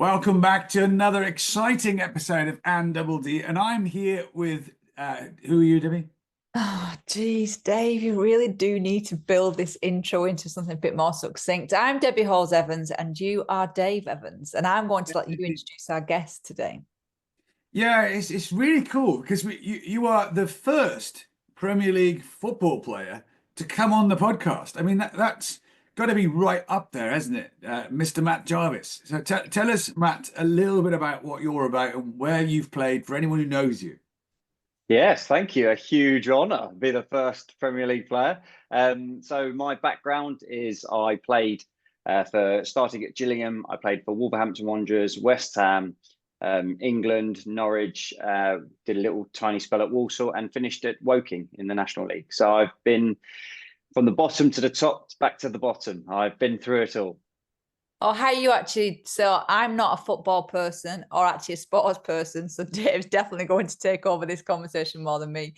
Welcome back to another exciting episode of And Double D, and I'm here with who are you, Debbie? Oh, geez, Dave, you really do need to build this intro into something a bit more succinct. I'm Debbie Halls-Evans, and you are Dave Evans, and I'm going to let you introduce our guest today. Yeah, it's really cool because you are the first Premier League football player to come on the podcast. I mean that's got to be right up there, hasn't it, Mr. Matt Jarvis? So tell us, Matt, a little bit about what you're about and where you've played for anyone who knows you. Yes, thank you. A huge honour to be the first Premier League player. So my background is I played for starting at Gillingham. I played for Wolverhampton Wanderers, West Ham, England, Norwich. Did a little tiny spell at Walsall and finished at Woking in the National League. So I've been from the bottom to the top, back to the bottom. I've been through it all. Or how you actually, so I'm not a football person or actually a sports person, so Dave's definitely going to take over this conversation more than me.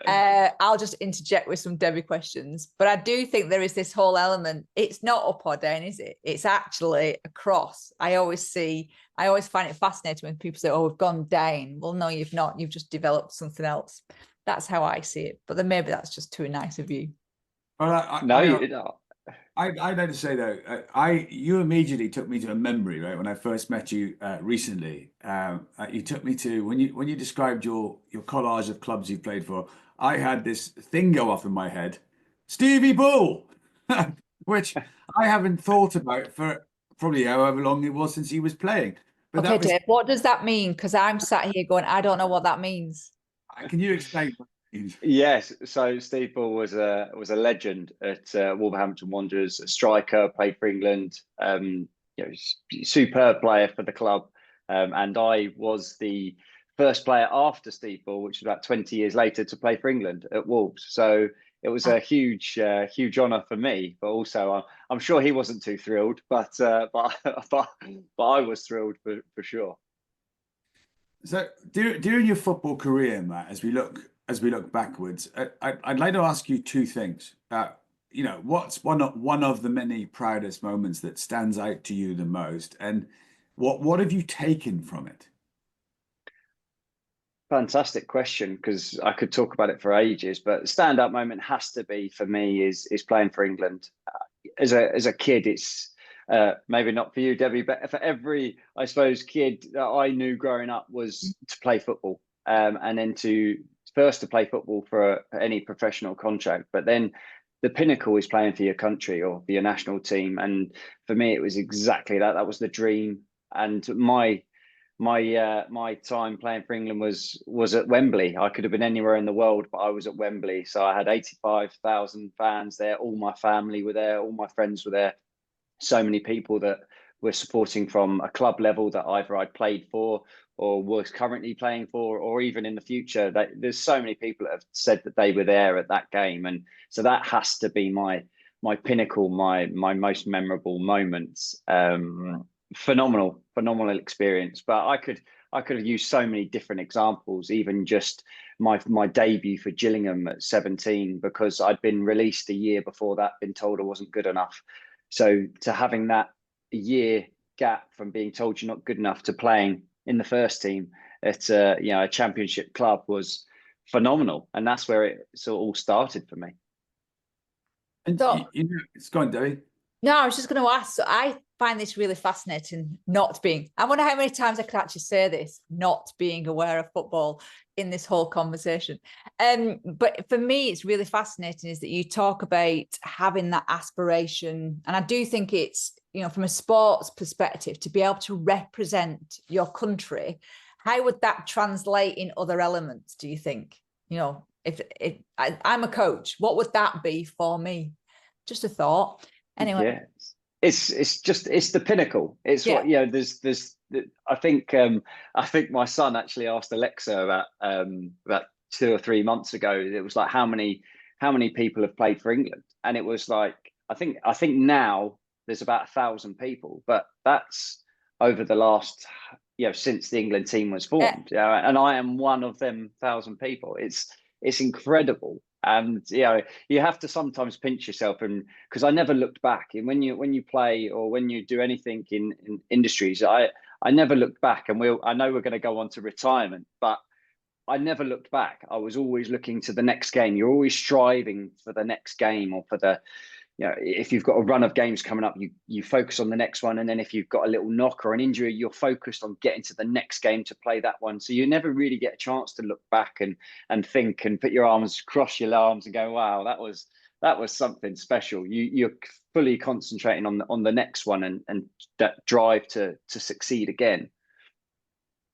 I'll just interject with some Debbie questions, but I do think there is this whole element. It's not up or down, is it? It's actually across. I always find it fascinating when people say, oh, we've gone down. Well, no, you've not. You've just developed something else. That's how I see it. But then maybe that's just too nice of you. Well, No, you're not. I'd like to say though, you immediately took me to a memory, right? When I first met you recently, you took me to when you described your collage of clubs you've played for. I had this thing go off in my head, Stevie Bull, which I haven't thought about for probably however long it was since he was playing. But Okay, Dave, what does that mean? Because I'm sat here going, I don't know what that means. Can you explain what it means? Yes, so Steve Bull was a legend at Wolverhampton Wanderers, a striker, played for England, superb player for the club, and I was the first player after Steve Bull, which was about 20 years later, to play for England at Wolves. So it was a huge honour for me, but also I'm sure he wasn't too thrilled, but I was thrilled for sure. So during your football career, Matt, as we look backwards, I'd like to ask you two things. What's one of the many proudest moments that stands out to you the most, and what have you taken from it? Fantastic question, because I could talk about it for ages, but the standout moment has to be for me is playing for England. As a kid, it's maybe not for you, Debbie, but for every, I suppose, kid that I knew growing up was to play football, and then to play football for any professional contract, but then the pinnacle is playing for your country or for your national team. And for me, it was exactly that. That was the dream. And my time playing for England was at Wembley. I could have been anywhere in the world, but I was at Wembley. So I had 85,000 fans there. All my family were there. All my friends were there. So many people that were supporting from a club level that either I'd played for or was currently playing for, or even in the future. There's so many people that have said that they were there at that game. And so that has to be my pinnacle, my most memorable moments. Phenomenal experience. But I could have used so many different examples, even just my debut for Gillingham at 17, because I'd been released a year before that, been told I wasn't good enough. So to having that year gap from being told you're not good enough to playing in the first team at a championship club was phenomenal, and that's where it sort of all started for me. And it's gone, Debbie. No, I was just going to ask. So I find this really fascinating, I wonder how many times I could actually say this, not being aware of football in this whole conversation. But for me, it's really fascinating is that you talk about having that aspiration. And I do think it's, from a sports perspective, to be able to represent your country, how would that translate in other elements, do you think? If I'm a coach, what would that be for me? Just a thought. Anyway, yeah, it's the pinnacle. It's what there's I think my son actually asked Alexa about 2 or 3 months ago. It was like how many people have played for England, and it was like I think now there's about 1,000 people, but that's over the last since the England team was formed. And I am one of them 1,000 people. It's incredible. And you have to sometimes pinch yourself, and because I never looked back. And when you play or when you do anything in industries, I I never looked back. And I know we're going to go on to retirement, but I never looked back. I was always looking to the next game. You're always striving for the next game, or for the, if you've got a run of games coming up, you focus on the next one. And then if you've got a little knock or an injury, you're focused on getting to the next game to play that one. So you never really get a chance to look back and think and put your arms, cross your arms and go, wow, that was something special. You're fully concentrating on the next one and that drive to succeed again.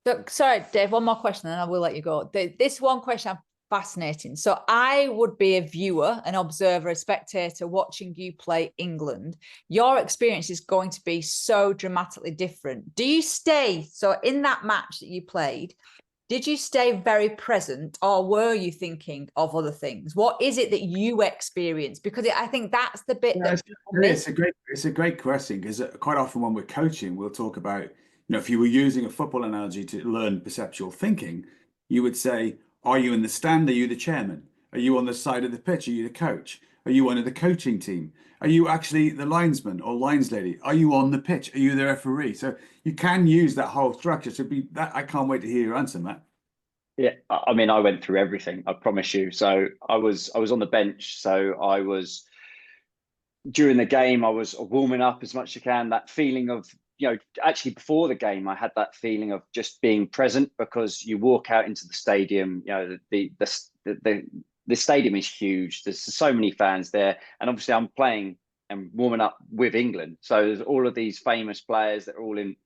So, sorry, Dave, one more question and I will let you go. This one question I'm fascinating. So I would be a viewer, an observer, a spectator watching you play England. Your experience is going to be so dramatically different. Do you stay, so in that match that you played, did you stay very present, or were you thinking of other things? What is it that you experienced? Because I think that's the bit that it's a great question, because quite often when we're coaching, we'll talk about, if you were using a football analogy to learn perceptual thinking, you would say, are you in the stand? Are you the chairman? Are you on the side of the pitch? Are you the coach? Are you one of the coaching team? Are you actually the linesman or lines lady? Are you on the pitch? Are you the referee? So you can use that whole structure. So I can't wait to hear your answer, Matt. Yeah, I mean, I went through everything, I promise you. So I was on the bench. So I was, during the game, I was warming up as much as I can. That feeling of, actually before the game, I had that feeling of just being present, because you walk out into the stadium, the stadium is huge. There's so many fans there. And obviously I'm playing and warming up with England. So there's all of these famous players that are all in,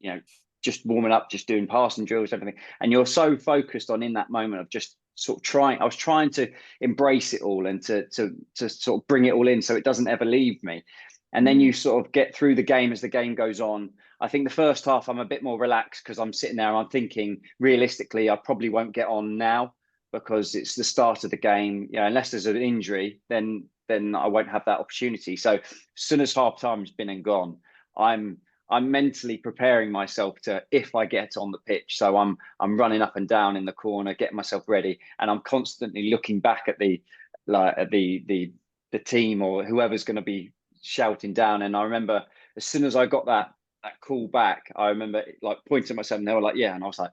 just warming up, just doing passing drills, everything. And you're so focused on in that moment of just sort of I was trying to embrace it all and to sort of bring it all in so it doesn't ever leave me. And then you sort of get through the game as the game goes on. I think the first half I'm a bit more relaxed, because I'm sitting there and I'm thinking, realistically, I probably won't get on now, because it's the start of the game. Unless there's an injury, then I won't have that opportunity. So as soon as half time's been and gone, I'm mentally preparing myself to, if I get on the pitch. So I'm running up and down in the corner, getting myself ready, and I'm constantly looking back at the team or whoever's going to be shouting down. And I remember as soon as I got that call back, I remember like pointing at myself, and they were like, yeah. And I was like,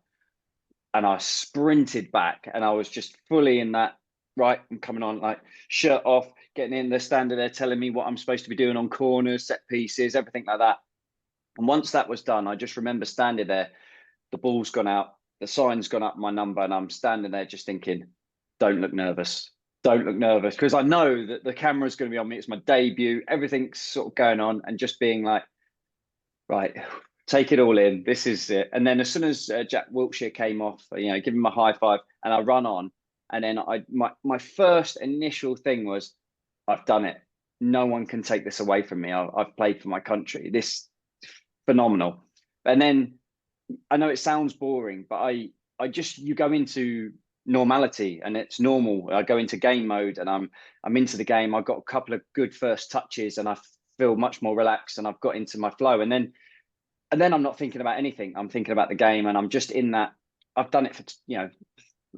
and I sprinted back, and I was just fully in that, right, I'm coming on, like shirt off, getting in there, standing there telling me what I'm supposed to be doing on corners, set pieces, everything like that. And once that was done, I just remember standing there, the ball's gone out, the sign's gone up my number, and I'm standing there just thinking, don't look nervous. Don't look nervous, because I know that the camera's going to be on me. It's my debut. Everything's sort of going on, and just being like, right, take it all in. This is it. And then as soon as Jack Wilshere came off, give him a high five, and I run on. And then my first initial thing was, I've done it. No one can take this away from me. I've played for my country. This phenomenal. And then I know it sounds boring, but you go into normality, and it's normal. I go into game mode, and I'm into the game. I've got a couple of good first touches, and I feel much more relaxed, and I've got into my flow. And then I'm not thinking about anything. I'm thinking about the game, and I'm just in that. I've done it for,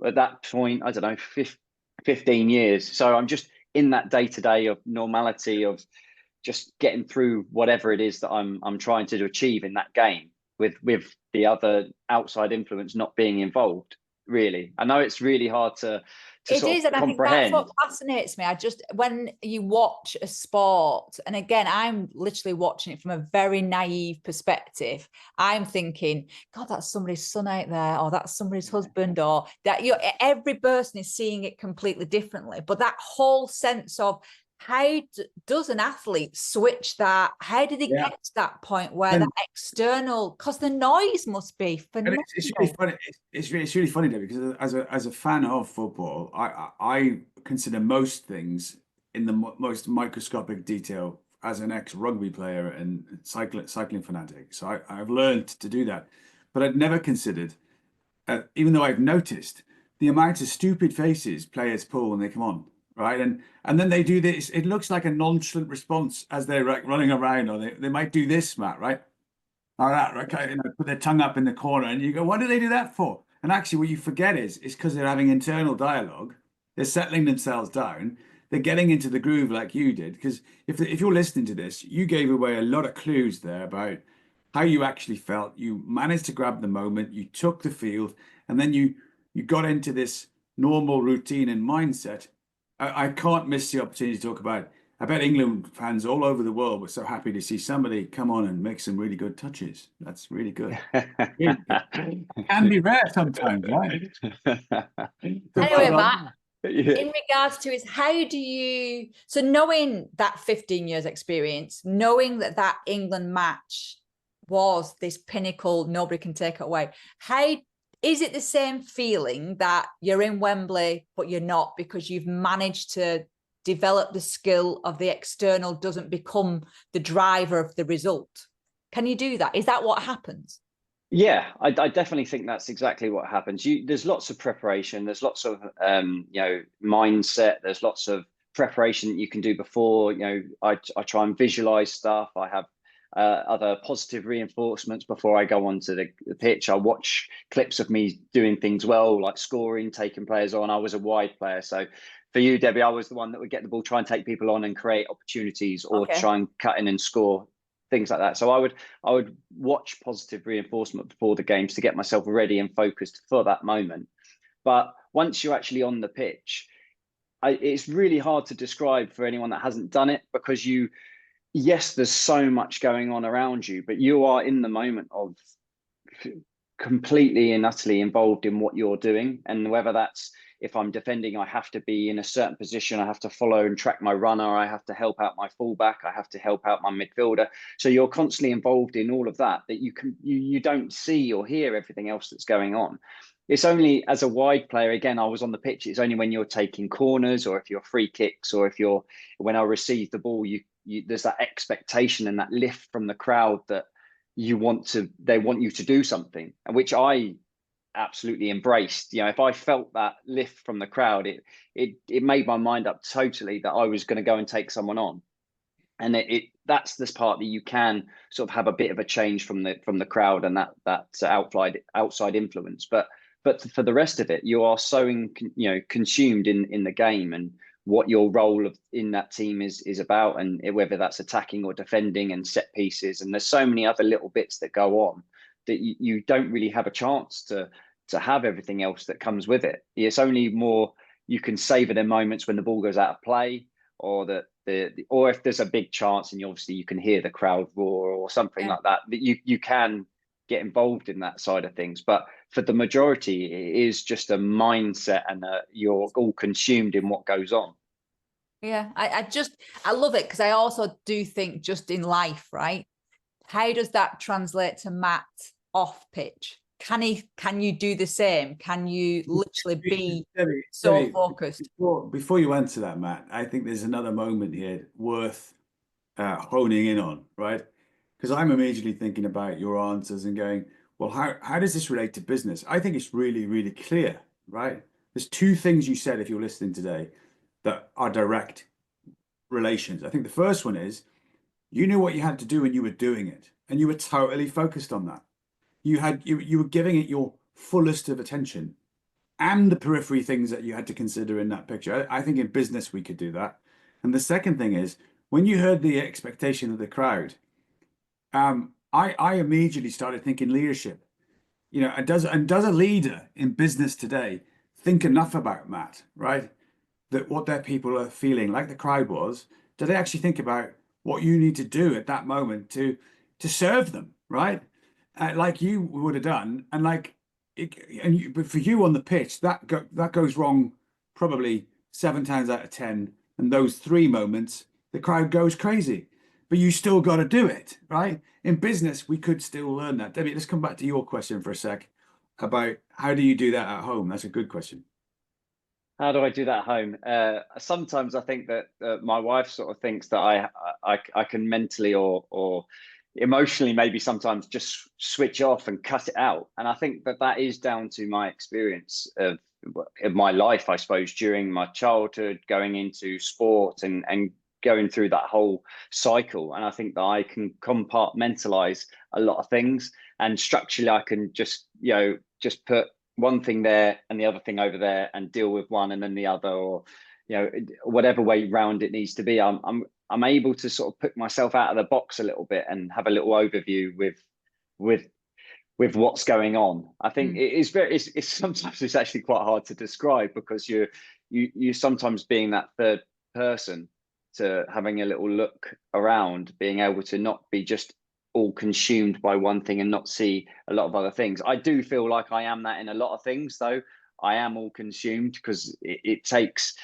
at that point, I don't know, 15 years. So I'm just in that day-to-day of normality, of just getting through whatever it is that I'm trying to achieve in that game, with the other outside influence not being involved. Really, I know it's really hard to it is, and I think that's what fascinates me. When you watch a sport, and again, I'm literally watching it from a very naive perspective. I'm thinking, God, that's somebody's son out there, or that's somebody's husband, or that every person is seeing it completely differently. But that whole sense of, how does an athlete switch that? How did they get to that point where that external, because the noise must be phenomenal. It's really funny. It's really funny though, because as a fan of football, I consider most things in the most microscopic detail as an ex-rugby player and cycling fanatic. So I've learned to do that, but I'd never considered, even though I've noticed the amount of stupid faces players pull when they come on. Right. And then they do this. It looks like a nonchalant response as they're running around, or they might do this, Matt, right? All right, okay, put their tongue up in the corner, and you go, what do they do that for? And actually, what you forget is because they're having internal dialogue, they're settling themselves down, they're getting into the groove like you did. Because if you're listening to this, you gave away a lot of clues there about how you actually felt. You managed to grab the moment, you took the field, and then you got into this normal routine and mindset. I can't miss the opportunity to talk about. I bet England fans all over the world were so happy to see somebody come on and make some really good touches. That's really good. Really good. Can be rare sometimes, right? So well Anyway, Matt, done. Yeah. in regards to is how do you, so knowing that 15 years experience, knowing that that England match was this pinnacle, nobody can take it away, how is it the same feeling that you're in Wembley but you're not, because you've managed to develop the skill of the external doesn't become the driver of the result? Can you do that? Is that what happens? Yeah, I definitely think that's exactly what happens. There's lots of preparation. There's lots of mindset. There's lots of preparation that you can do before. I try and visualize stuff. I have other positive reinforcements before I go onto the pitch. I watch clips of me doing things well, like scoring, taking players on. I was a wide player, so for you, Debbie, I was the one that would get the ball, try and take people on and create opportunities, or try and cut in and score, things like that. So I would watch positive reinforcement before the games to get myself ready and focused for that moment. But once you're actually on the pitch, it's really hard to describe for anyone that hasn't done it, because yes, there's so much going on around you, but you are in the moment of completely and utterly involved in what you're doing. And whether that's, if I'm defending, I have to be in a certain position, I have to follow and track my runner, I have to help out my fullback, I have to help out my midfielder. So you're constantly involved in all of that you don't see or hear everything else that's going on. It's only as a wide player, again, I was on the pitch, it's only when you're taking corners, or if you're free kicks, or when I receive the ball, there's that expectation and that lift from the crowd that they want you to do something, which I absolutely embraced. If I felt that lift from the crowd, it made my mind up totally that I was going to go and take someone on. And that's this part that you can sort of have a bit of a change from the crowd and that outside influence. But for the rest of it, you are so consumed in the game and what your role in that team is about, and whether that's attacking or defending and set pieces. And there's so many other little bits that go on that you don't really have a chance to have everything else that comes with it. It's only more you can savor the moments when the ball goes out of play, or or if there's a big chance and you can hear the crowd roar or something like that you can get involved in that side of things. But for the majority, it is just a mindset, and you're all consumed in what goes on. Yeah, I love it, because I also do think just in life, right? How does that translate to Matt off pitch? Can you do the same? Can you literally be so focused? Before you answer that, Matt, I think there's another moment here worth honing in on, right? Because I'm immediately thinking about your answers and going, well, how does this relate to business? I think it's really, really clear, right? There's two things you said, if you're listening today, that are direct relations. I think the first one is you knew what you had to do and you were doing it, and you were totally focused on that. You were giving it your fullest of attention, and the periphery things that you had to consider in that picture. I think in business we could do that. And the second thing is when you heard the expectation of the crowd, I immediately started thinking leadership. And does a leader in business today think enough about Matt, right? That what their people are feeling, like the crowd was, do they actually think about what you need to do at that moment to serve them, right? Like you would have done, and but for you on the pitch, that goes wrong probably 7 times out of 10, and those 3 moments, the crowd goes crazy, but you still got to do it, right? In business, we could still learn that. Debbie, let's come back to your question for a sec about how do you do that at home? That's a good question. How do I do that at home? Sometimes I think that my wife sort of thinks that I can mentally or emotionally maybe sometimes just switch off and cut it out. And I think that is down to my experience of my life, I suppose, during my childhood, going into sport and going through that whole cycle. And I think that I can compartmentalize a lot of things, and structurally I can just put one thing there and the other thing over there and deal with one and then the other, or whatever way round it needs to be. I'm able to sort of put myself out of the box a little bit and have a little overview with with what's going on. I think it's sometimes it's actually quite hard to describe, because you sometimes being that third person, to having a little look around, being able to not be just all consumed by one thing and not see a lot of other things. I do feel like I am that in a lot of things, though. I am all consumed, because it takes,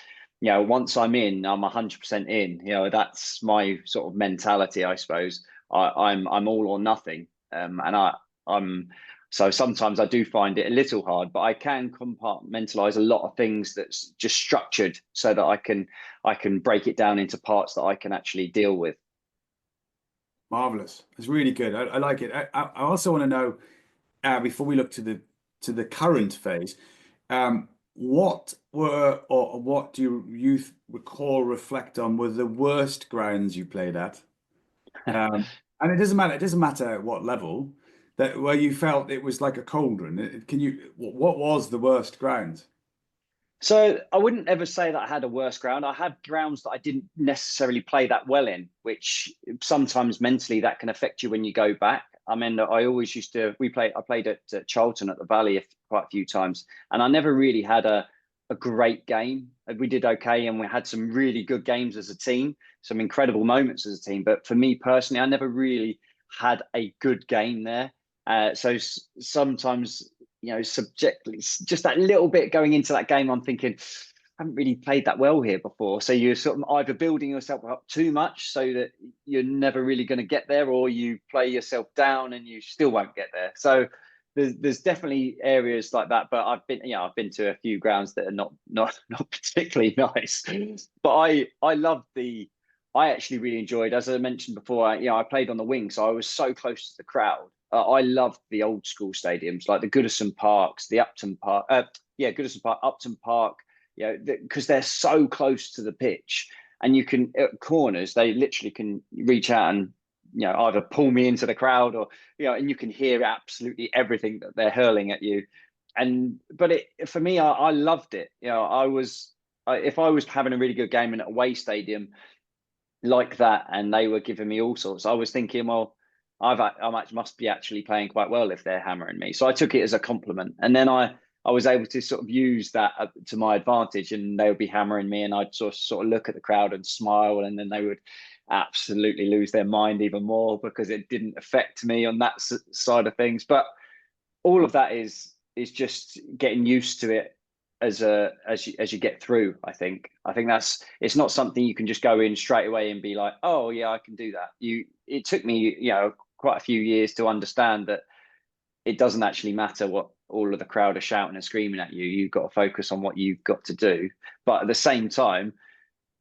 once I'm in, I'm 100% in. That's my sort of mentality, I suppose. I'm all or nothing, and I'm so sometimes I do find it a little hard, but I can compartmentalize a lot of things that's just structured, so that I can break it down into parts that I can actually deal with. Marvelous. It's really good. I like it. I also want to know, before we look to the current phase, what were, or what do you recall, reflect on, were the worst grounds you played at? And it doesn't matter. It doesn't matter at what level, that where you felt it was like a cauldron. Can you? What was the worst ground? So I wouldn't ever say that I had a worse ground. I had grounds that I didn't necessarily play that well in, which sometimes mentally that can affect you when you go back. I mean, I always used to, I played at Charlton at the Valley quite a few times, and I never really had a great game. We did okay, and we had some really good games as a team, some incredible moments as a team. But for me personally, I never really had a good game there. So sometimes, subjectively, just that little bit going into that game, I'm thinking, I haven't really played that well here before. So you're sort of either building yourself up too much so that you're never really going to get there, or you play yourself down and you still won't get there. So there's definitely areas like that. But I've been to a few grounds that are not particularly nice. But I actually really enjoyed, as I mentioned before, I played on the wing, so I was so close to the crowd. I loved the old school stadiums, like the Goodison Parks, the Upton Park, Goodison Park, Upton Park, because they're so close to the pitch, and you can, at corners, they literally can reach out and, either pull me into the crowd, or, and you can hear absolutely everything that they're hurling at you. But for me, I loved it. If I was having a really good game in an away stadium like that, and they were giving me all sorts, I was thinking, well, must be actually playing quite well if they're hammering me. So I took it as a compliment, and then I was able to sort of use that to my advantage, and they would be hammering me, and I'd sort of look at the crowd and smile, and then they would absolutely lose their mind even more, because it didn't affect me on that side of things. But all of that is just getting used to it as you get through. I think it's not something you can just go in straight away and be like, oh yeah, I can do that. It took me quite a few years to understand that it doesn't actually matter what all of the crowd are shouting and screaming at you. You've got to focus on what you've got to do. But at the same time,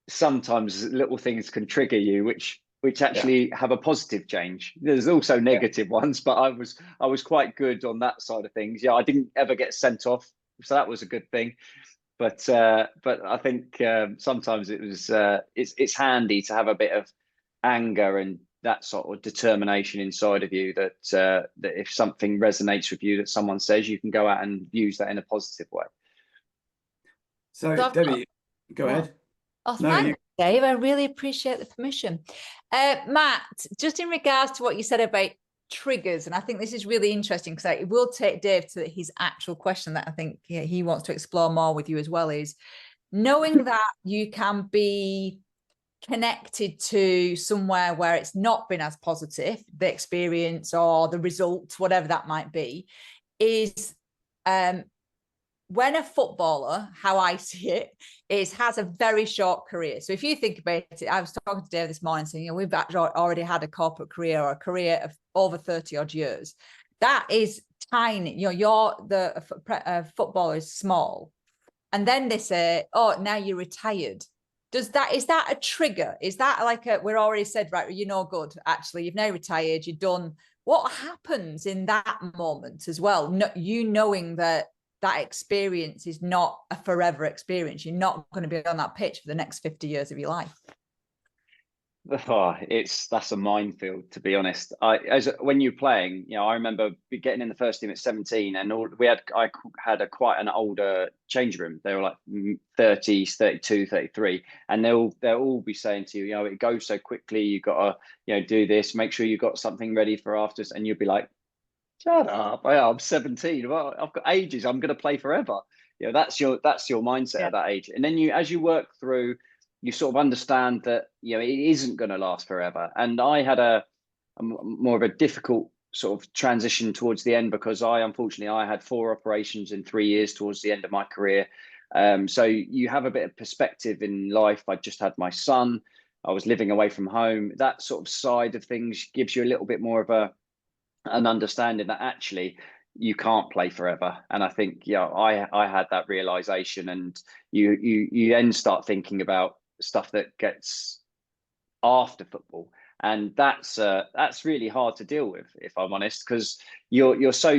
sometimes little things can trigger you, which actually have a positive change. There's also negative ones, but I was quite good on that side of things. I didn't ever get sent off, so that was a good thing. But I think sometimes it's handy to have a bit of anger and that sort of determination inside of you, that if something resonates with you that someone says, you can go out and use that in a positive way. So Debbie, go ahead. Oh, thanks, Dave. I really appreciate the permission. Matt, just in regards to what you said about triggers, and I think this is really interesting, because it will take Dave to his actual question that I think he wants to explore more with you as well, is knowing that you can be connected to somewhere where it's not been as positive, the experience or the result, whatever that might be, is when a footballer, how I see it, has a very short career. So if you think about it, I was talking to Dave this morning saying, we've already had a corporate career, or a career of over 30 odd years. That is tiny. The footballer is small. And then they say, oh, now you're retired. Is that a trigger? Is that like we're already said, right, you're no good, actually, you've now retired, you're done. What happens in that moment as well? Knowing that experience is not a forever experience. You're not going to be on that pitch for the next 50 years of your life. Oh, that's a minefield, to be honest. When you're playing, I remember getting in the first team at 17, and I had quite an older change room. They were like 30s, 32, 33, and they'll all be saying to you, it goes so quickly. You got to, do this. Make sure you got something ready for after, and you'll be like, Shut up. I'm 17. Well, I've got ages. I'm going to play forever. You know, that's your mindset Yeah. at that age. And then as you work through, you sort of understand that, you know, it isn't going to last forever. And I had a more of a difficult sort of transition towards the end, because unfortunately I had 4 operations in 3 years towards the end of my career. So you have a bit of perspective in life. I just had my son. I was living away from home. That sort of side of things gives you a little bit more of an understanding that actually you can't play forever. And I think, yeah, I had that realization, and you then start thinking about stuff that gets after football, and that's really hard to deal with, if I'm honest, because you're so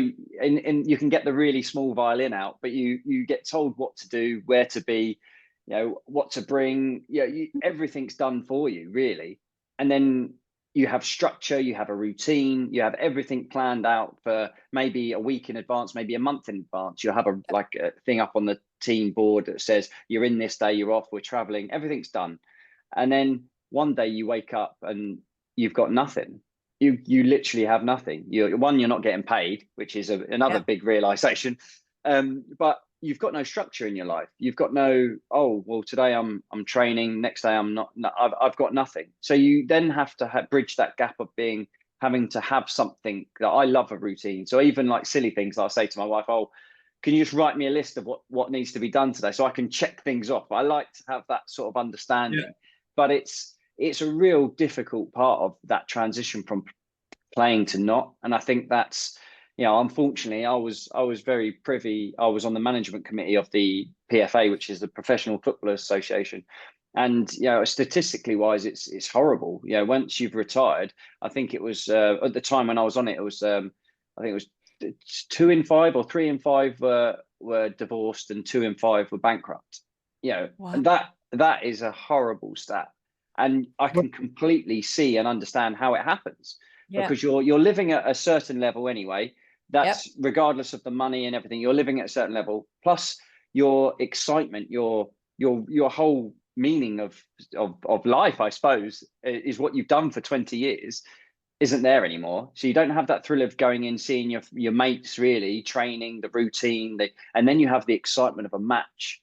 and you can get the really small violin out, but you get told what to do, where to be, you know, what to bring. Everything's done for you, really. And then you have structure, you have a routine, you have everything planned out for maybe a week in advance, maybe a month in advance. You have a thing up on the team board that says you're in this day, you're off, we're traveling, everything's done. And then one day you wake up and you've got nothing. You literally have nothing. You're not getting paid, which is another big realization. But you've got no structure in your life. You've got no, oh, well, today I'm training, next day I'm not. I've got nothing. So you then have to bridge that gap of having to have something. That I love a routine. So even like silly things, I'll say to my wife, oh, can you just write me a list of what needs to be done today, so I can check things off? I like to have that sort of understanding. But it's a real difficult part of that transition from playing to not. And I think that's, you know, unfortunately, I was very privy. I was on the management committee of the PFA, which is the Professional Footballers Association. And, you know, statistically wise, it's horrible. You know, once you've retired, I think it was at the time when I was on it, it was I think it was 2 in 5 or 3 in 5 were divorced, and 2 in 5 were bankrupt. You know, Wow. and that is a horrible stat. And I can completely see and understand how it happens, because you're living at a certain level anyway. That's regardless of the money and everything. You're living at a certain level, plus your excitement, your whole meaning of life, I suppose, is what you've done for 20 years isn't there anymore. So you don't have that thrill of going in, seeing your mates, really training, the routine, and then you have the excitement of a match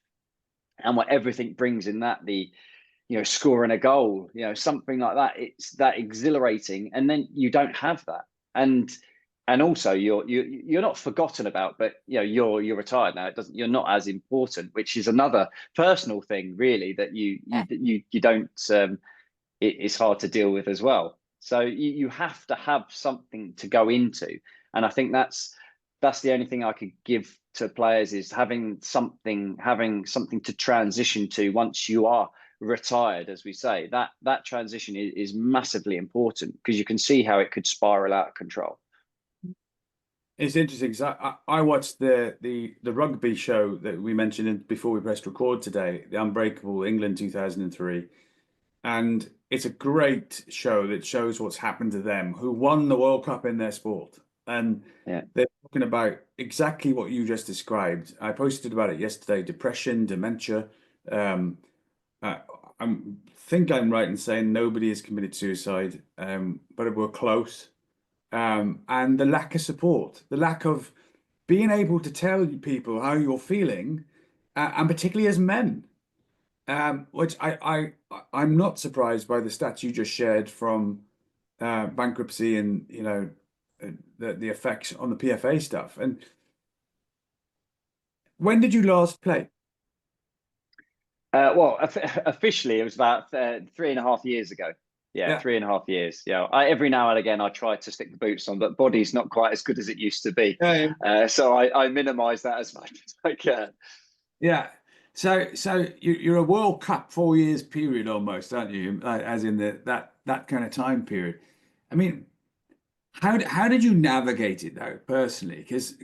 and what everything brings in that, you know, scoring a goal, you know, something like that. It's that exhilarating, and then you don't have that, and also you're not forgotten about, but you know, you're retired now. You're not as important, which is another personal thing, really, that you don't. It's hard to deal with as well. So you have to have something to go into, and I think that's the only thing I could give to players, is having something to transition to once you are retired. As we say, that transition is massively important, because you can see how it could spiral out of control. It's interesting because I watched the rugby show that we mentioned before we pressed record today, the Unbreakable England 2003, and it's a great show that shows what's happened to them, who won the World Cup in their sport, and they're talking about exactly what you just described. I posted about it yesterday: depression, dementia. I think I'm right in saying nobody has committed suicide, but we're close. And the lack of support, the lack of being able to tell people how you're feeling, and particularly as men, which I'm not surprised by the stats you just shared from bankruptcy and, you know, the effects on the PFA stuff. And when did you last play? Well, officially, it was about 3.5 years ago. Yeah, 3.5 years. Yeah, every now and again I try to stick the boots on, but body's not quite as good as it used to be. So I minimise that as much as I can. Yeah. So you're a World Cup 4 years period almost, aren't you? As in that kind of time period. I mean, how did you navigate it though, personally? Because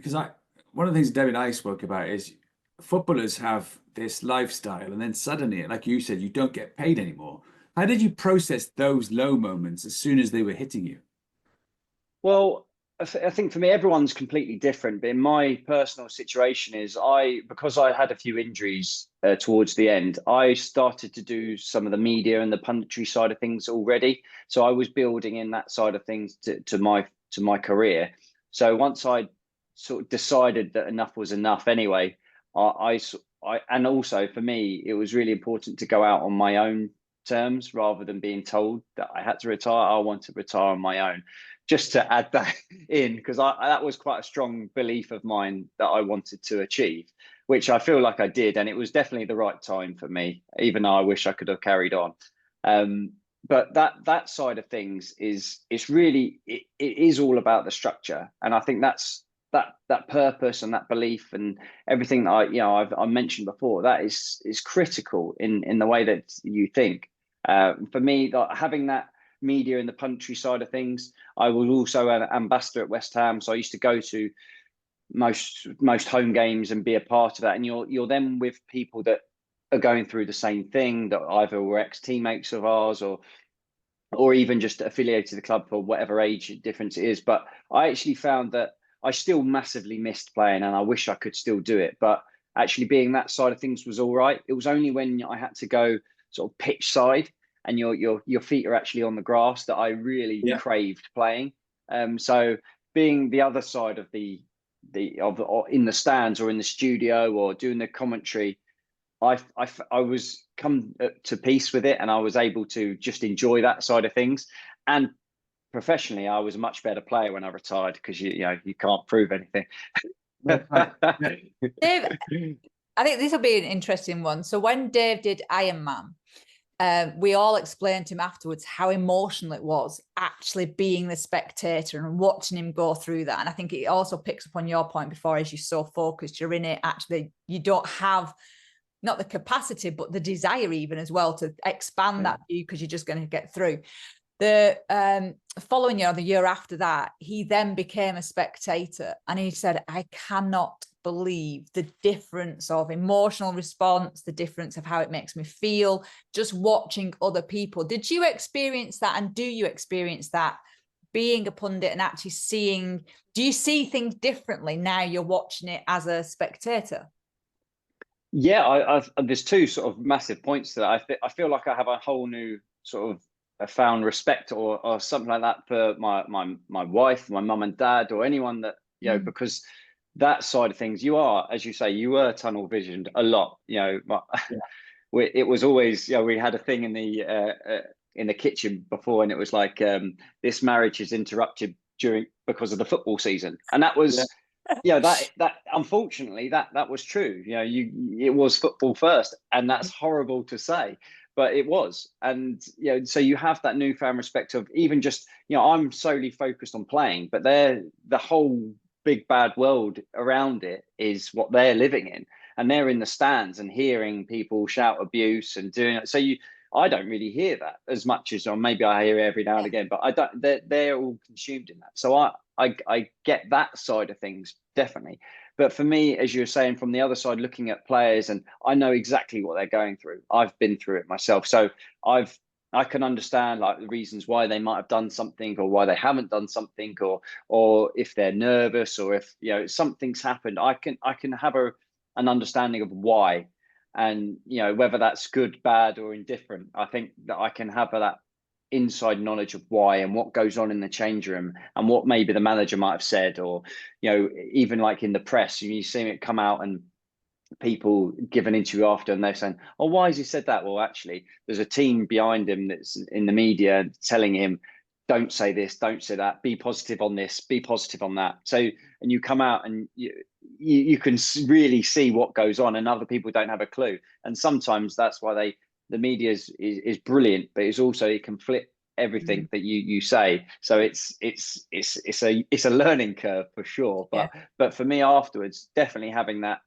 one of the things David and I spoke about is footballers have this lifestyle, and then suddenly, like you said, you don't get paid anymore. How did you process those low moments as soon as they were hitting you? Well, I think for me, everyone's completely different. But in my personal situation, because I had a few injuries towards the end, I started to do some of the media and the punditry side of things already. So I was building in that side of things to my career. So once I sort of decided that enough was enough anyway, and also for me, it was really important to go out on my own terms rather than being told that I had to retire. I want to retire on my own, just to add that in, because that was quite a strong belief of mine that I wanted to achieve, which I feel like I did. And it was definitely the right time for me, even though I wish I could have carried on. But that side of things it's really, it is all about the structure. And I think that's that purpose and that belief and everything that I mentioned before, that is critical in the way that you think. For me, having that media and the puntary side of things, I was also an ambassador at West Ham, so I used to go to most home games and be a part of that. And you're then with people that are going through the same thing, that either were ex-teammates of ours or even just affiliated to the club for whatever age difference it is. But I actually found that I still massively missed playing, and I wish I could still do it. But actually being that side of things was all right. It was only when I had to go sort of pitch side and your feet are actually on the grass that I really craved playing. So being the other side of or in the stands or in the studio or doing the commentary, I was come to peace with it, and I was able to just enjoy that side of things. And professionally, I was a much better player when I retired, because you can't prove anything. Dave, I think this will be an interesting one. So when Dave did Ironman, we all explained to him afterwards how emotional it was actually being the spectator and watching him go through that. And I think it also picks up on your point before, as you're so focused, you're in it. Actually, you don't have not the capacity, but the desire even as well to expand that view, because you're just going to get through. The following year, or the year after that, he then became a spectator, and he said, I cannot believe the difference of emotional response, the difference of how it makes me feel just watching other people. Did you experience that, and do you experience that being a pundit and actually seeing, do you see things differently now you're watching it as a spectator? Yeah, there's two sort of massive points to that. I feel like I have a whole new sort of found respect or something like that for my wife, my mum and dad, or anyone that, because that side of things, you are, as you say, you were tunnel visioned a lot. It was always, we had a thing in the kitchen before, and it was like, this marriage is interrupted because of the football season, and that was. That unfortunately that was true. It was football first, and that's horrible to say, but it was. And so you have that newfound respect of even just, I'm solely focused on playing, but the whole big bad world around it is what they're living in, and they're in the stands and hearing people shout abuse and doing it. So I don't really hear that as much as, or maybe I hear it every now and again, but I don't. They're all consumed in that. So I get that side of things, definitely. But for me, as you were saying, from the other side, looking at players, and I know exactly what they're going through. I've been through it myself, so I can understand like the reasons why they might have done something or why they haven't done something, or if they're nervous, or if something's happened. I can have an understanding of why. And whether that's good, bad, or indifferent, I think that I can have that inside knowledge of why and what goes on in the change room, and what maybe the manager might have said, or even like in the press, you see it come out and people give an interview after, and they're saying, oh, why has he said that? Well, actually, there's a team behind him that's in the media telling him, don't say this, don't say that, be positive on this, be positive on that. So, and you come out and you can really see what goes on, and other people don't have a clue. And sometimes that's why the media is brilliant, but it's also, it can flip everything that you say. So it's a learning curve for sure. But for me afterwards, definitely having that.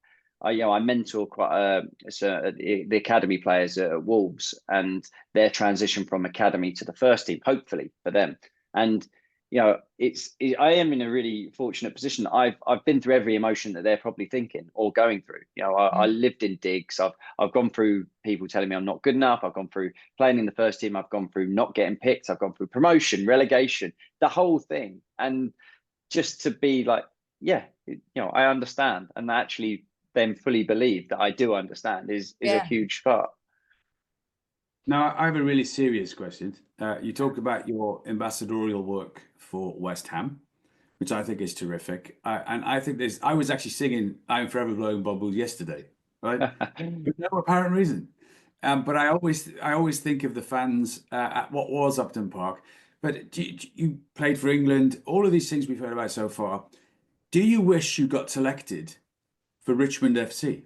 I mentor quite the academy players at Wolves, and their transition from academy to the first team, hopefully for them. And I am in a really fortunate position. I've been through every emotion that they're probably thinking or going through. I lived in digs. I've gone through people telling me I'm not good enough. I've gone through playing in the first team. I've gone through not getting picked. I've gone through promotion, relegation, the whole thing. And just to be like, I understand, and actually then fully believe that I do understand is a huge part. Now, I have a really serious question. You talked about your ambassadorial work for West Ham. which I think is terrific. And I think I was actually singing "I'm Forever Blowing Bubbles" yesterday, right? For no apparent reason. But I always think of the fans at what was Upton Park. But you played for England, all of these things we've heard about so far. Do you wish you got selected for Richmond FC?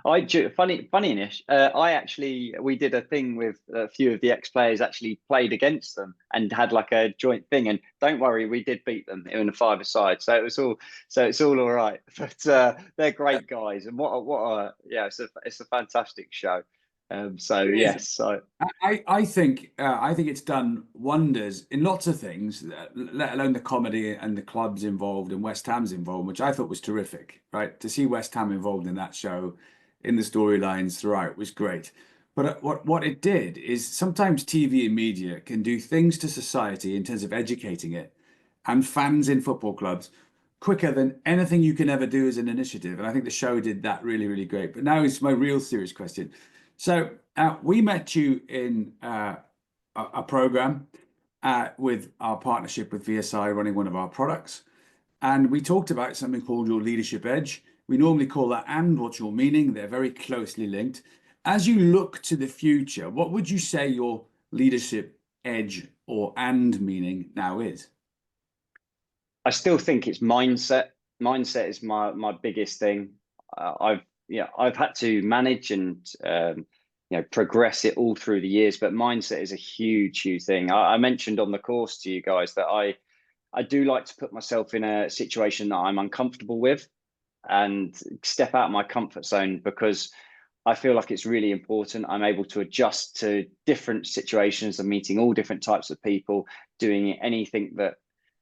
Funny-ish. We did a thing with a few of the ex-players, actually played against them and had like a joint thing. And don't worry, we did beat them in a five-a-side, so it's all right. But they're great guys, and it's a fantastic show. So It is. yes, so I think it's done wonders in lots of things, let alone the comedy and the clubs involved and West Ham's involved, which I thought was terrific, right? To see West Ham involved in that show, in the storylines throughout was great. But what it did is sometimes TV and media can do things to society in terms of educating it and fans in football clubs quicker than anything you can ever do as an initiative. And I think the show did that really, really great. But now it's my real serious question. So we met you in a program with our partnership with VSI running one of our products. And we talked about something called your leadership edge. We normally call that "and what's your meaning." They're very closely linked. As you look to the future, what would you say your leadership edge or "and" meaning now is? I still think it's mindset. Mindset is my biggest thing. I've had to manage and progress it all through the years, but mindset is a huge thing. I mentioned on the course to you guys that I do like to put myself in a situation that I'm uncomfortable with and step out of my comfort zone, because I feel like it's really important. I'm able to adjust to different situations and meeting all different types of people, doing anything that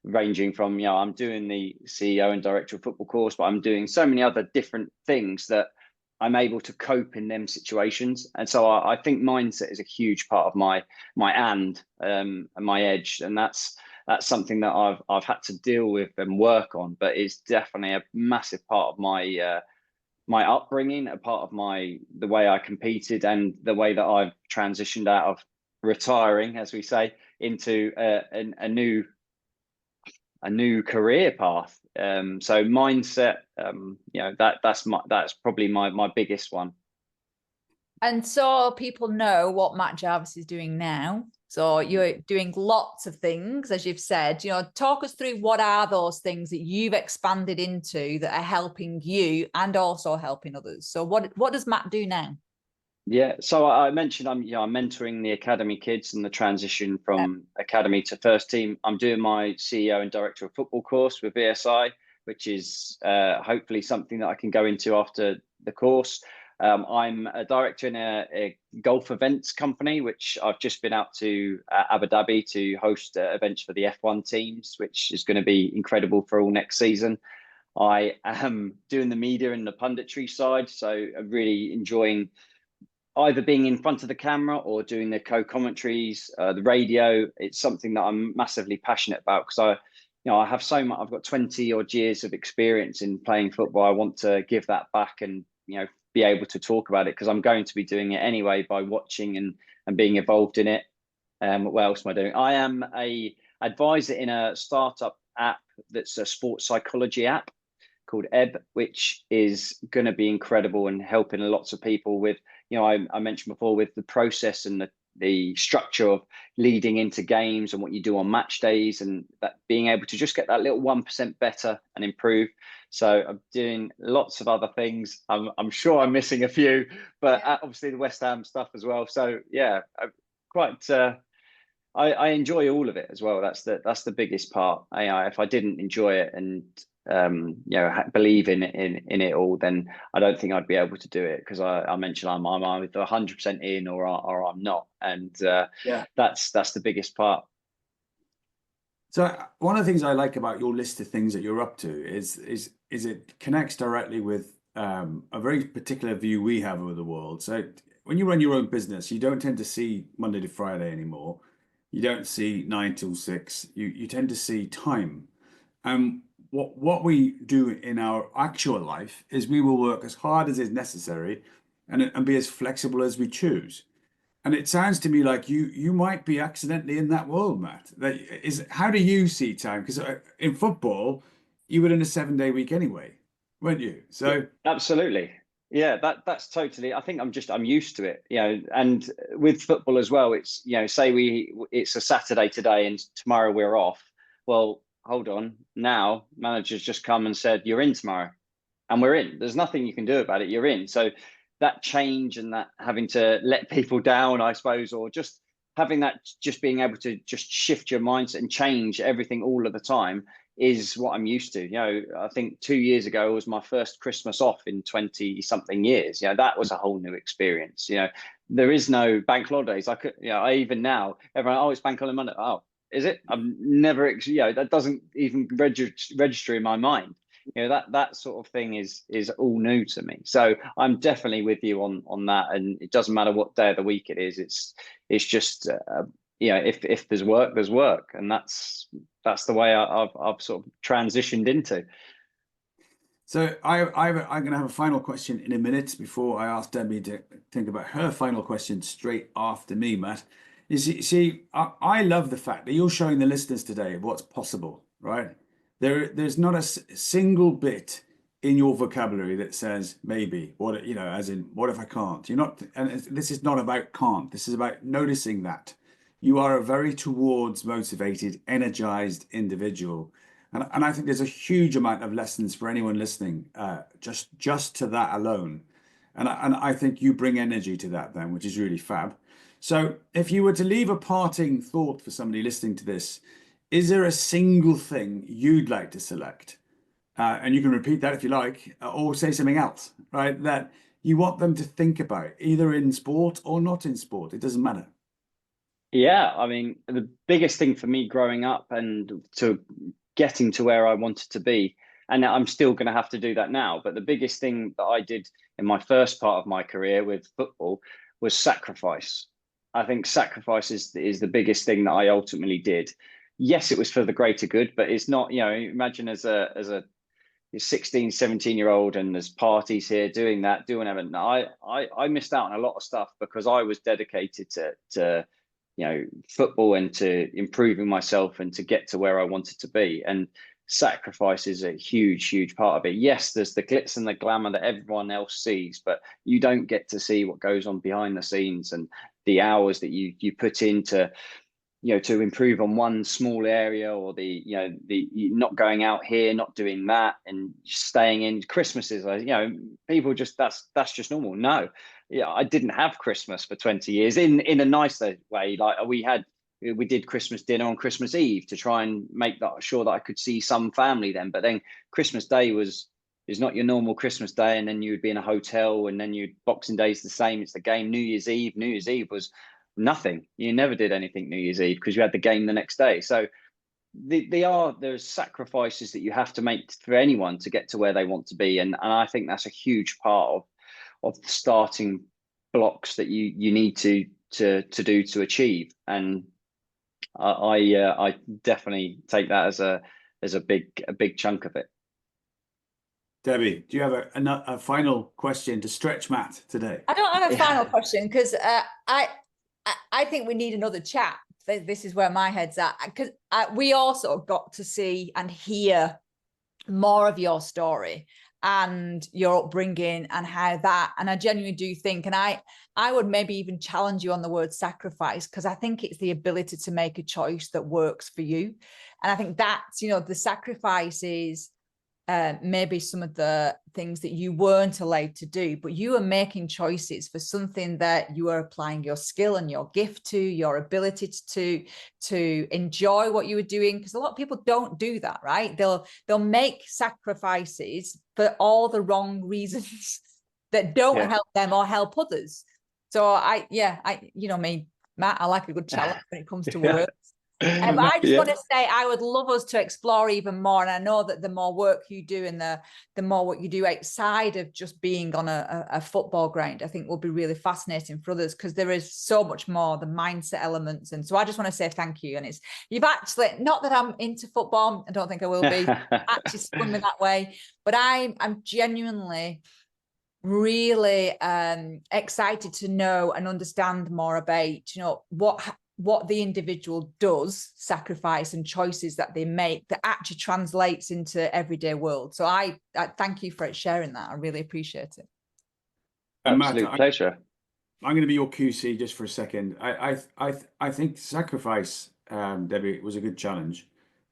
ranging from, I'm doing the CEO and director of football course, but I'm doing so many other different things that I'm able to cope in them situations. And so I think mindset is a huge part of my and my edge. And that's something that I've had to deal with and work on, but it's definitely a massive part of my upbringing, a part of the way I competed and the way that I've transitioned out of retiring, as we say, into a new career path. So mindset, that's probably my biggest one. And so people know what Matt Jarvis is doing now. So you're doing lots of things, as you've said. Talk us through what are those things that you've expanded into that are helping you and also helping others. So what does Matt do now? Yeah, so I mentioned I'm mentoring the academy kids and the transition from academy to first team. I'm doing my CEO and director of football course with VSI, which is hopefully something that I can go into after the course. I'm a director in a golf events company, which I've just been out to Abu Dhabi to host events for the F1 teams, which is going to be incredible for all next season. I am doing the media and the punditry side, so I'm really enjoying either being in front of the camera or doing the co-commentaries, the radio. It's something that I'm massively passionate about, because I have so much. I've got 20 odd years of experience in playing football. I want to give that back and be able to talk about it, because I'm going to be doing it anyway by watching and being involved in it. What else am I doing? I am a advisor in a startup app that's a sports psychology app called Ebb, which is going to be incredible and helping lots of people with, I mentioned before, with the process and the structure of leading into games and what you do on match days, and that being able to just get that little 1% better and improve. So I'm doing lots of other things. I'm sure I'm missing a few, but obviously the West Ham stuff as well. So yeah, quite. I enjoy all of it as well. That's the biggest part. If I didn't enjoy it and believe in it all, then I don't think I'd be able to do it, because I mentioned I'm either 100% in or I'm not, and that's the biggest part. So one of the things I like about your list of things that you're up to is it connects directly with a very particular view we have of the world. So when you run your own business, you don't tend to see Monday to Friday anymore. You don't see 9 till 6. You tend to see time. What we do in our actual life is we will work as hard as is necessary and be as flexible as we choose. And it sounds to me like you might be accidentally in that world, Matt. That is, how do you see time? Because in football, you were in a 7-day week anyway, weren't you? Yeah, So absolutely. Yeah, that's totally. I think I'm used to it, and with football as well, it's, say it's a Saturday today and tomorrow we're off. Well, hold on. Now manager's just come and said you're in tomorrow, and we're in. There's nothing you can do about it. You're in. So that change and that having to let people down, I suppose, or just having that, just being able to just shift your mindset and change everything all of the time is what I'm used to. I think 2 years ago was my first Christmas off in 20 something years. That was a whole new experience. There is no bank holidays. I could, I even now, everyone, oh, it's bank holiday Monday. Oh, is it? I've never, that doesn't even register in my mind. That sort of thing is all new to me. So I'm definitely with you on that. And it doesn't matter what day of the week it is. It's just, if there's work, there's work. And that's the way I've sort of transitioned into. So I'm going to have a final question in a minute before I ask Debbie to think about her final question straight after me, Matt. You see, I love the fact that you're showing the listeners today what's possible, right? There's not a single bit in your vocabulary that says maybe, what, as in, what if I can't? You're not, and this is not about can't. This is about noticing that you are a very towards motivated, energized individual. And I think there's a huge amount of lessons for anyone listening, just to that alone. And I think you bring energy to that then, which is really fab. So if you were to leave a parting thought for somebody listening to this, is there a single thing you'd like to select? And you can repeat that if you like, or say something else, right? That you want them to think about, either in sport or not in sport. It doesn't matter. Yeah, I mean, the biggest thing for me growing up and to getting to where I wanted to be, and I'm still going to have to do that now, but the biggest thing that I did in my first part of my career with football was sacrifice. I think sacrifice is the biggest thing that I ultimately did. Yes, it was for the greater good, but it's not, imagine as a 16, 17-year-old and there's parties here doing everything. I missed out on a lot of stuff because I was dedicated to football and to improving myself and to get to where I wanted to be. And sacrifice is a huge part of it. Yes, there's the glitz and the glamour that everyone else sees, but you don't get to see what goes on behind the scenes and the hours that you put into to improve on one small area, or the not going out here, not doing that, and staying in. Christmases, people just that's just normal. No, I didn't have Christmas for 20 years in a nice way. Like we did Christmas dinner on Christmas Eve to try and make sure that I could see some family then. But then Christmas Day is not your normal Christmas Day, and then you'd be in a hotel, and then Boxing Day's the same. It's the game. New Year's Eve was nothing. You never did anything New Year's Eve because you had the game the next day. So there's sacrifices that you have to make for anyone to get to where they want to be, and I think that's a huge part of the starting blocks that you need to do to achieve. And I definitely take that as a big chunk of it. Debbie, do you have a final question to stretch Matt today? I don't have a final question because I think we need another chat. This is where my head's at, because we also got to see and hear more of your story and your upbringing and how that, and I genuinely do think, and I would maybe even challenge you on the word sacrifice, because I think it's the ability to make a choice that works for you. And I think that's, the sacrifice is maybe some of the things that you weren't allowed to do, but you are making choices for something that you are applying your skill and your gift to, your ability to enjoy what you were doing. Because a lot of people don't do that, right? They'll make sacrifices for all the wrong reasons that don't help them or help others. So me, Matt, I like a good challenge when it comes to work. But I just want to say, I would love us to explore even more. And I know that the more work you do and the more what you do outside of just being on a football ground, I think will be really fascinating for others, because there is so much more, the mindset elements. And so I just want to say thank you. And you've actually, not that I'm into football, I don't think I will be, actually spun me that way, but I'm genuinely really excited to know and understand more about, you know, what the individual does, sacrifice and choices that they make that actually translates into everyday world. So I thank you for sharing that. I really appreciate it. And Matt, Absolute pleasure. I'm going to be your QC just for a second. I think sacrifice, Debbie, was a good challenge,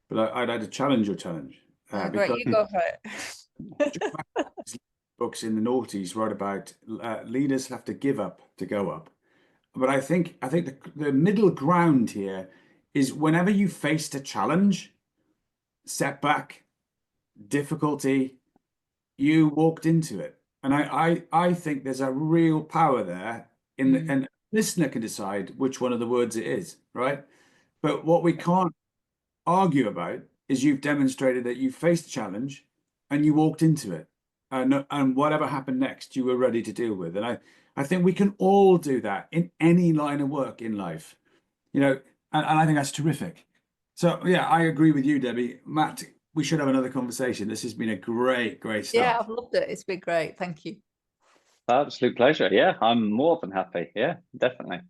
but I'd like to challenge your challenge Great, because you go for it. books in the noughties wrote about leaders have to give up to go up. But I think the middle ground here is whenever you faced a challenge, setback, difficulty, you walked into it. And I think there's a real power there in the, and listener can decide which one of the words it is, right? But what we can't argue about is you've demonstrated that you faced a challenge and you walked into it. And whatever happened next, you were ready to deal with. And I think we can all do that in any line of work in life, you know, and I think that's terrific. So yeah, I agree with you, Debbie. Matt, we should have another conversation. This has been a great start. Yeah, I've loved it. It's been great. Thank you. Absolute pleasure. Yeah, I'm more than happy. Yeah, definitely.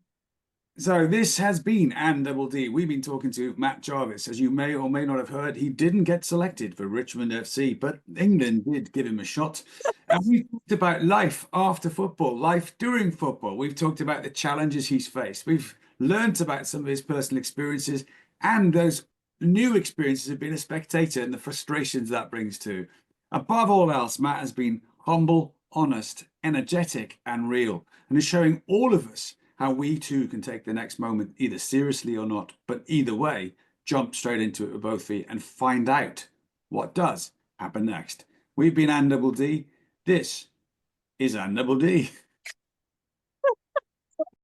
So this has been And Double D. We've been talking to Matt Jarvis. As you may or may not have heard, he didn't get selected for Richmond FC, but England did give him a shot. And we've talked about life after football, life during football. We've talked about the challenges he's faced. We've learnt about some of his personal experiences and those new experiences of being a spectator and the frustrations that brings too. Above all else, Matt has been humble, honest, energetic, and real, and is showing all of us how we too can take the next moment either seriously or not, but either way, jump straight into it with both feet and find out what does happen next. We've been And Double D. This is And Double D.